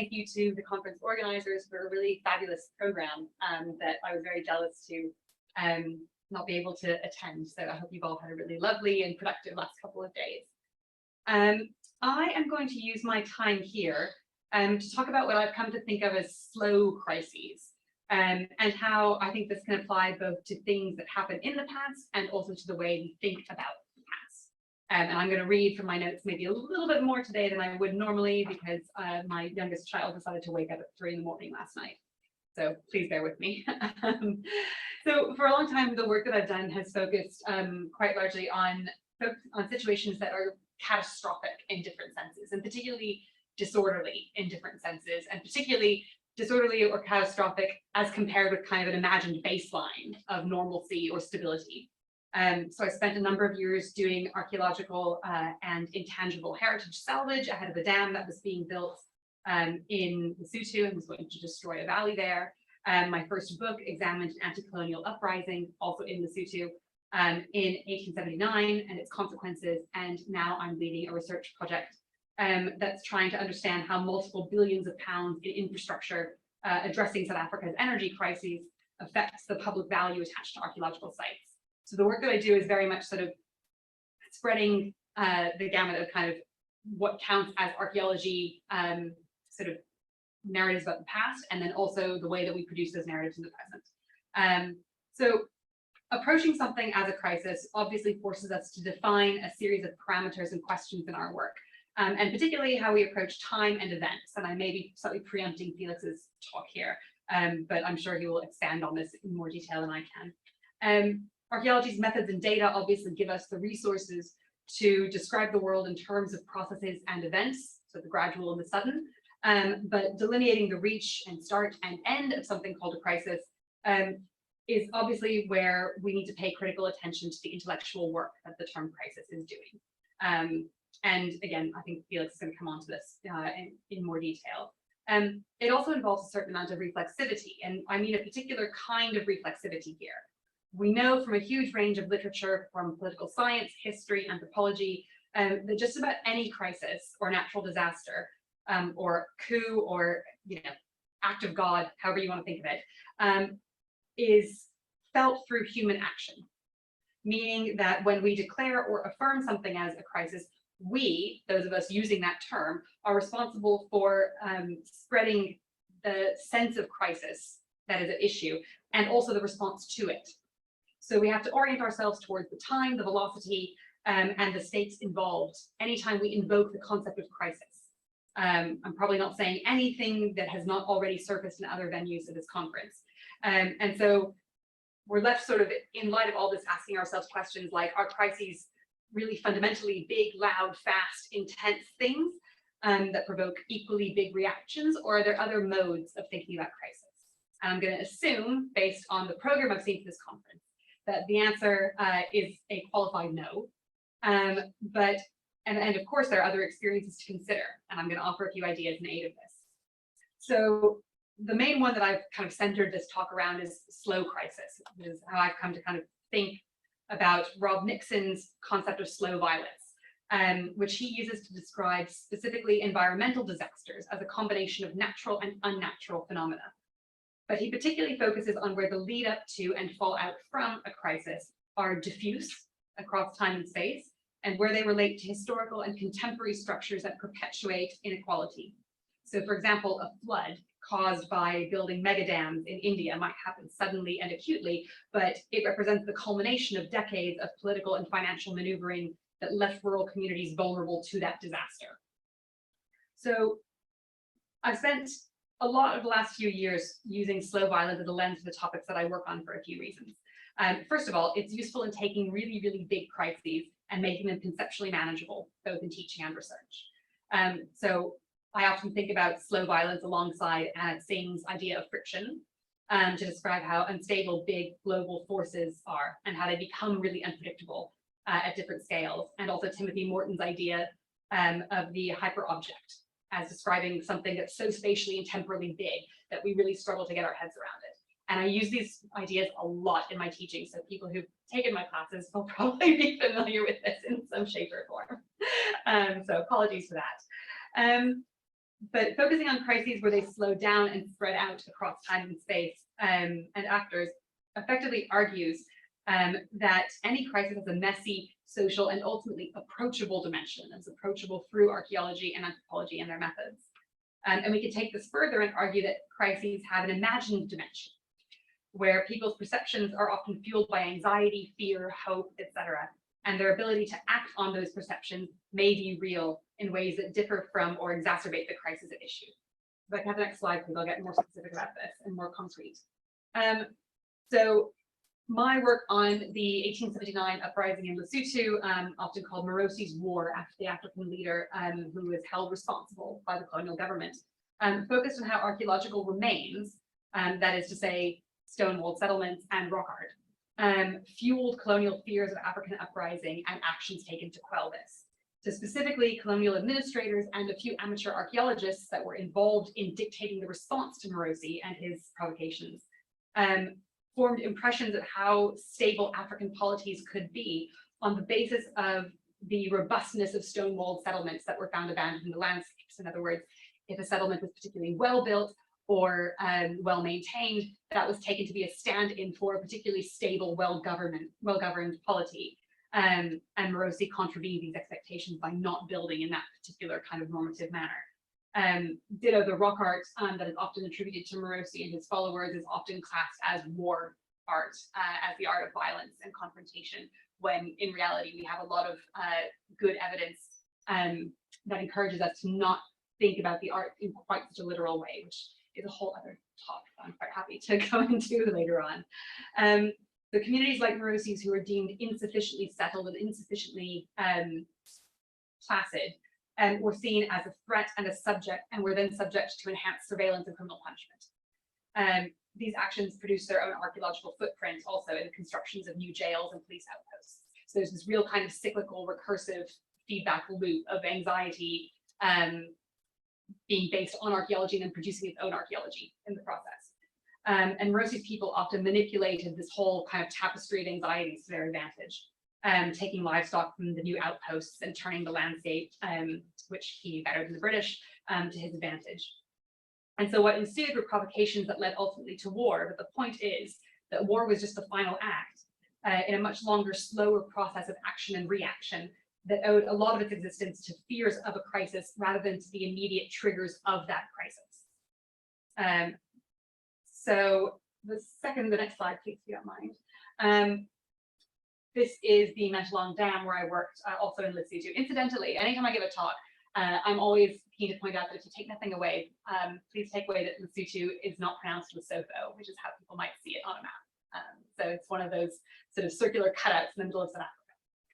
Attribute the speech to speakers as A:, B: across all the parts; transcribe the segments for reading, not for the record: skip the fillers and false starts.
A: thank you to the conference organizers for a really fabulous program that I was very jealous to not be able to attend. So I hope you've all had a really lovely and productive last couple of days. I am going to use my time here to talk about what I've come to think of as slow crises, and how I think this can apply both to things that happen in the past and also to the way we think about the past. And I'm going to read from my notes maybe a little bit more today than I would normally, because my youngest child decided to wake up at 3 in the morning last night. So please bear with me. So for a long time, the work that I've done has focused quite largely on situations that are catastrophic in different senses, and particularly disorderly in different senses, and particularly disorderly or catastrophic as compared with kind of an imagined baseline of normalcy or stability. So I spent a number of years doing archaeological and intangible heritage salvage ahead of a dam that was being built in Lesotho and was going to destroy a valley there. My first book examined an anti-colonial uprising, also in Lesotho, in 1879 and its consequences. And now I'm leading a research project that's trying to understand how multiple billions of pounds in infrastructure addressing South Africa's energy crises affects the public value attached to archaeological sites. So the work that I do is very much sort of spreading the gamut of kind of what counts as archaeology sort of narratives about the past, and then also the way that we produce those narratives in the present. So approaching something as a crisis obviously forces us to define a series of parameters and questions in our work, and particularly how we approach time and events. And I may be slightly preempting Felix's talk here, but I'm sure he will expand on this in more detail than I can. Archaeology's methods and data obviously give us the resources to describe the world in terms of processes and events, so the gradual and the sudden, but delineating the reach and start and end of something called a crisis is obviously where we need to pay critical attention to the intellectual work that the term crisis is doing. And again, I think Felix is going to come on to this in more detail. It also involves a certain amount of reflexivity, and I mean a particular kind of reflexivity here. We know from a huge range of literature, from political science, history, anthropology, that just about any crisis or natural disaster or coup or act of God, however you want to think of it, is felt through human action. Meaning that when we declare or affirm something as a crisis, we, those of us using that term, are responsible for spreading the sense of crisis that is at issue, and also the response to it. So we have to orient ourselves towards the time, the velocity, and the stakes involved anytime we invoke the concept of crisis. I'm probably not saying anything that has not already surfaced in other venues of this conference. And so we're left sort of, in light of all this, asking ourselves questions like, are crises really fundamentally big, loud, fast, intense things that provoke equally big reactions, or are there other modes of thinking about crisis? And I'm going to assume, based on the program I've seen for this conference, that the answer is a qualified no. And of course, there are other experiences to consider, and I'm going to offer a few ideas in aid of this. So the main one that I've kind of centered this talk around is slow crisis, which is how I've come to kind of think about Rob Nixon's concept of slow violence, which he uses to describe specifically environmental disasters as a combination of natural and unnatural phenomena. But he particularly focuses on where the lead up to and fallout from a crisis are diffuse across time and space, and where they relate to historical and contemporary structures that perpetuate inequality. So for example, a flood caused by building mega dams in India might happen suddenly and acutely, but it represents the culmination of decades of political and financial maneuvering that left rural communities vulnerable to that disaster. So I've spent a lot of the last few years using slow violence as a lens for the topics that I work on for a few reasons. First of all, it's useful in taking really, really big crises and making them conceptually manageable, both in teaching and research. So I often think about slow violence alongside Singh's idea of friction to describe how unstable big global forces are and how they become really unpredictable at different scales, and also Timothy Morton's idea of the hyperobject as describing something that's so spatially and temporally big that we really struggle to get our heads around it. And I use these ideas a lot in my teaching, so people who've taken my classes will probably be familiar with this in some shape or form. So apologies for that. But focusing on crises where they slow down and spread out across time and space, and actors effectively argues that any crisis has a messy, social, and ultimately approachable dimension that's approachable through archaeology and anthropology and their methods. And we can take this further and argue that crises have an imagined dimension, where people's perceptions are often fueled by anxiety, fear, hope, etc. And their ability to act on those perceptions may be real in ways that differ from or exacerbate the crisis at issue. If I can have the next slide, please, I'll get more specific about this and more concrete. So my work on the 1879 uprising in Lesotho, often called Morosi's War after the African leader who was held responsible by the colonial government, focused on how archaeological remains, that is to say, stone-walled settlements and rock art, fueled colonial fears of African uprising and actions taken to quell this. So specifically, colonial administrators and a few amateur archaeologists that were involved in dictating the response to Morosi and his provocations formed impressions of how stable African polities could be on the basis of the robustness of stone-walled settlements that were found abandoned in the landscapes. In other words, if a settlement was particularly well-built or well-maintained, that was taken to be a stand-in for a particularly stable, well-governed polity. And Morosi contravened these expectations by not building in that particular kind of normative manner. Ditto, the rock art that is often attributed to Morosi and his followers is often classed as war art, as the art of violence and confrontation, when in reality we have a lot of good evidence that encourages us to not think about the art in quite such a literal way, which is a whole other talk that I'm quite happy to go into later on. The communities like Morosi's who are deemed insufficiently settled and insufficiently placid were seen as a threat and a subject, and were then subject to enhanced surveillance and criminal punishment. These actions produce their own archaeological footprint also in the constructions of new jails and police outposts. So there's this real kind of cyclical, recursive feedback loop of anxiety being based on archaeology and then producing its own archaeology in the process. And Morosi's people often manipulated this whole kind of tapestry of anxieties to their advantage, taking livestock from the new outposts and turning the landscape, which he knew better than the British, to his advantage. And so what ensued were provocations that led ultimately to war. But the point is that war was just the final act in a much longer, slower process of action and reaction that owed a lot of its existence to fears of a crisis rather than to the immediate triggers of that crisis. So the next slide, please, if you don't mind. This is the Mentalong Dam where I worked also in Lesotho. Incidentally, anytime I give a talk, I'm always keen to point out that if you take nothing away, please take away that Lesotho is not pronounced Lesotho, which is how people might see it on a map. So it's one of those sort of circular cutouts in the middle of South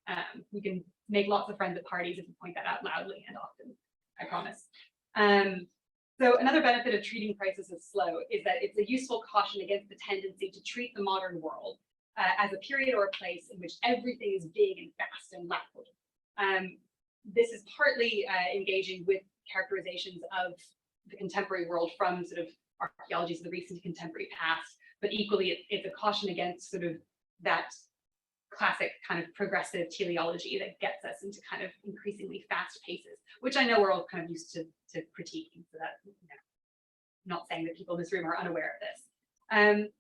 A: Africa. You can make lots of friends at parties if you point that out loudly and often, I promise. So another benefit of treating crisis as slow is that it's a useful caution against the tendency to treat the modern world as a period or a place in which everything is big and fast and loud. This is partly engaging with characterizations of the contemporary world from sort of archaeologies of the recent contemporary past, but equally it's a caution against sort of that classic kind of progressive teleology that gets us into kind of increasingly fast paces, which I know we're all kind of used to critiquing, so that, you know, not saying that people in this room are unaware of this.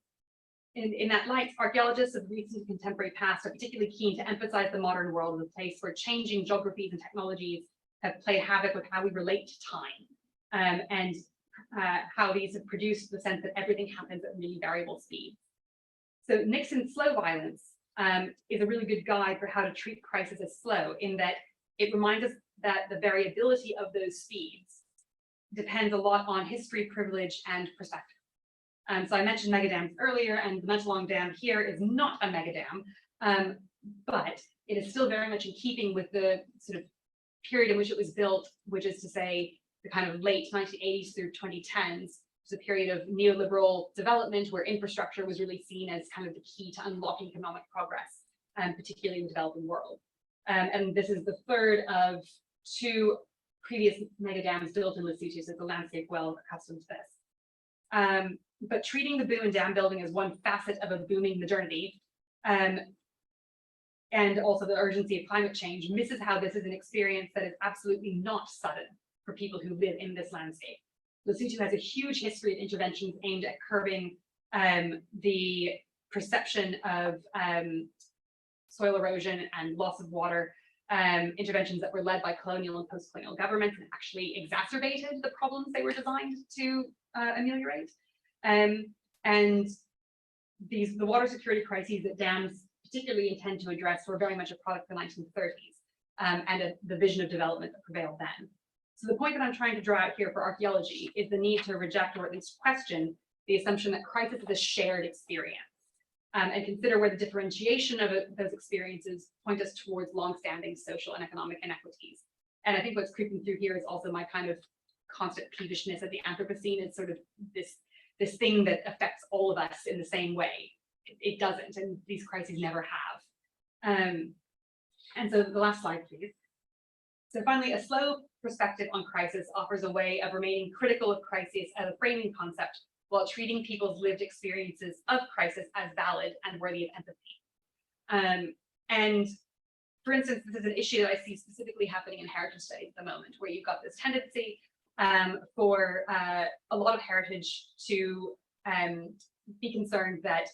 A: In that light, archaeologists of the recent contemporary past are particularly keen to emphasize the modern world as a place where changing geographies and technologies have played havoc with how we relate to time, and how these have produced the sense that everything happens at really variable speeds. So Nixon's slow violence is a really good guide for how to treat crisis as slow, in that it reminds us that the variability of those speeds depends a lot on history, privilege, and perspective. So I mentioned megadams earlier, and the Mentalong Dam here is not a megadam, but it is still very much in keeping with the sort of period in which it was built, which is to say the kind of late 1980s through 2010s. It's a period of neoliberal development where infrastructure was really seen as kind of the key to unlocking economic progress, particularly in the developing world. And this is the third of two previous megadams built in Lesotho, so the landscape well accustomed to this. But treating the boom and dam building as one facet of a booming modernity, and also the urgency of climate change, misses how this is an experience that is absolutely not sudden. for people who live in this landscape. Lesotho has a huge history of interventions aimed at curbing the perception of soil erosion and loss of water, interventions that were led by colonial and post-colonial governments and actually exacerbated the problems they were designed to ameliorate. And the water security crises that dams particularly intend to address were very much a product of the 1930s and the vision of development that prevailed then. So the point that I'm trying to draw out here for archaeology is the need to reject or at least question the assumption that crisis is a shared experience, and consider where the differentiation of those experiences point us towards longstanding social and economic inequities. And I think what's creeping through here is also my kind of constant peevishness at the Anthropocene is sort of this thing that affects all of us in the same way. It doesn't, and these crises never have. And so the last slide, please. So finally, a slow perspective on crisis offers a way of remaining critical of crisis as a framing concept while treating people's lived experiences of crisis as valid and worthy of empathy. And for instance, this is an issue that I see specifically happening in heritage studies at the moment, where you've got this tendency for a lot of heritage to be concerned that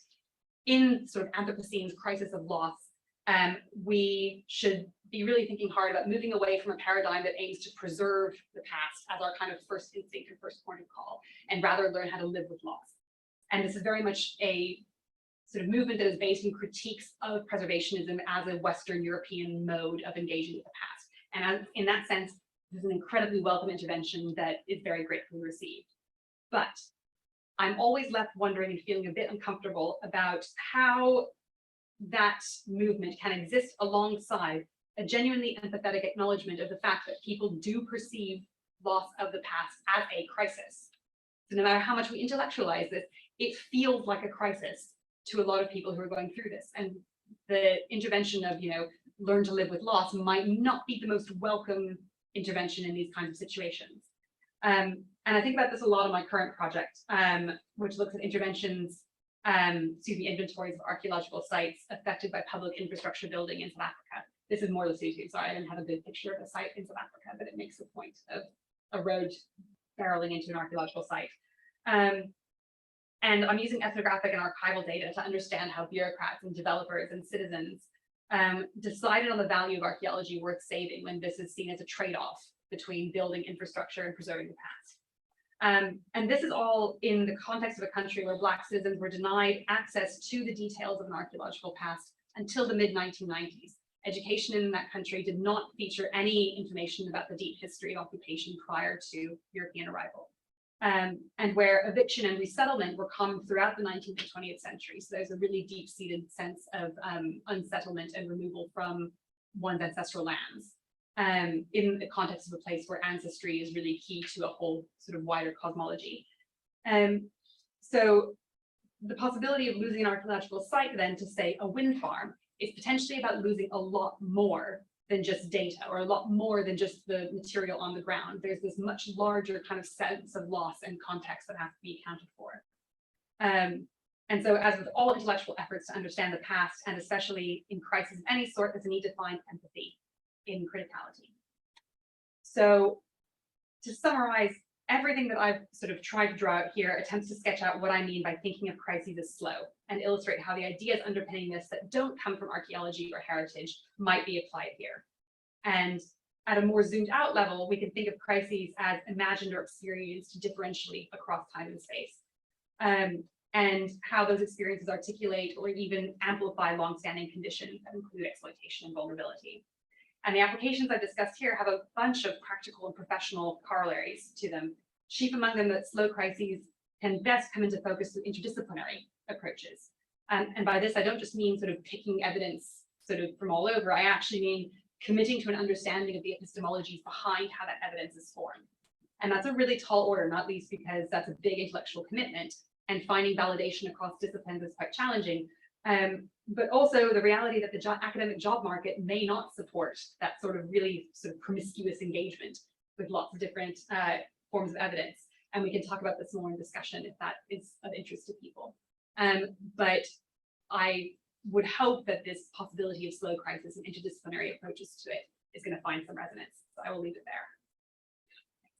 A: in sort of Anthropocene's crisis of loss, we should be really thinking hard about moving away from a paradigm that aims to preserve the past as our kind of first instinct and first point of call, and rather learn how to live with loss. And this is very much a sort of movement that is based in critiques of preservationism as a Western European mode of engaging with the past. And in that sense, this is an incredibly welcome intervention that is very gratefully received. But I'm always left wondering and feeling a bit uncomfortable about how that movement can exist alongside a genuinely empathetic acknowledgement of the fact that people do perceive loss of the past as a crisis. So no matter how much we intellectualize this, it feels like a crisis to a lot of people who are going through this. And the intervention of, learn to live with loss might not be the most welcome intervention in these kinds of situations. And I think about this a lot in my current project, which looks at inventories of archaeological sites affected by public infrastructure building in South Africa. This is more Lesotho, so I didn't have a good picture of a site in South Africa, but it makes the point of a road barreling into an archaeological site. And I'm using ethnographic and archival data to understand how bureaucrats and developers and citizens decided on the value of archaeology worth saving when this is seen as a trade-off between building infrastructure and preserving the past. And this is all in the context of a country where Black citizens were denied access to the details of an archaeological past until the mid-1990s. Education in that country did not feature any information about the deep history of occupation prior to European arrival. And where eviction and resettlement were common throughout the 19th and 20th century. So there's a really deep-seated sense of unsettlement and removal from one's ancestral lands in the context of a place where ancestry is really key to a whole sort of wider cosmology. So the possibility of losing an archaeological site then to, say, a wind farm is potentially about losing a lot more than just data, or a lot more than just the material on the ground. There's this much larger kind of sense of loss and context that has to be accounted for. And so, as with all intellectual efforts to understand the past, and especially in crisis of any sort, there's a need to find empathy in criticality. So to summarize, everything that I've sort of tried to draw out here attempts to sketch out what I mean by thinking of crises as slow, and illustrate how the ideas underpinning this that don't come from archaeology or heritage might be applied here. And at a more zoomed out level, we can think of crises as imagined or experienced differentially across time and space, and how those experiences articulate or even amplify longstanding conditions that include exploitation and vulnerability. And the applications I've discussed here have a bunch of practical and professional corollaries to them, chief among them that slow crises can best come into focus through interdisciplinary approaches. And by this, I don't just mean sort of picking evidence sort of from all over, I actually mean committing to an understanding of the epistemologies behind how that evidence is formed. And that's a really tall order, not least because that's a big intellectual commitment, and finding validation across disciplines is quite challenging. But also the reality that the academic job market may not support that sort of really sort of promiscuous engagement with lots of different forms of evidence. And we can talk about this more in discussion if that is of interest to people. But I would hope that this possibility of slow crisis and interdisciplinary approaches to it is going to find some resonance. So I will leave it there.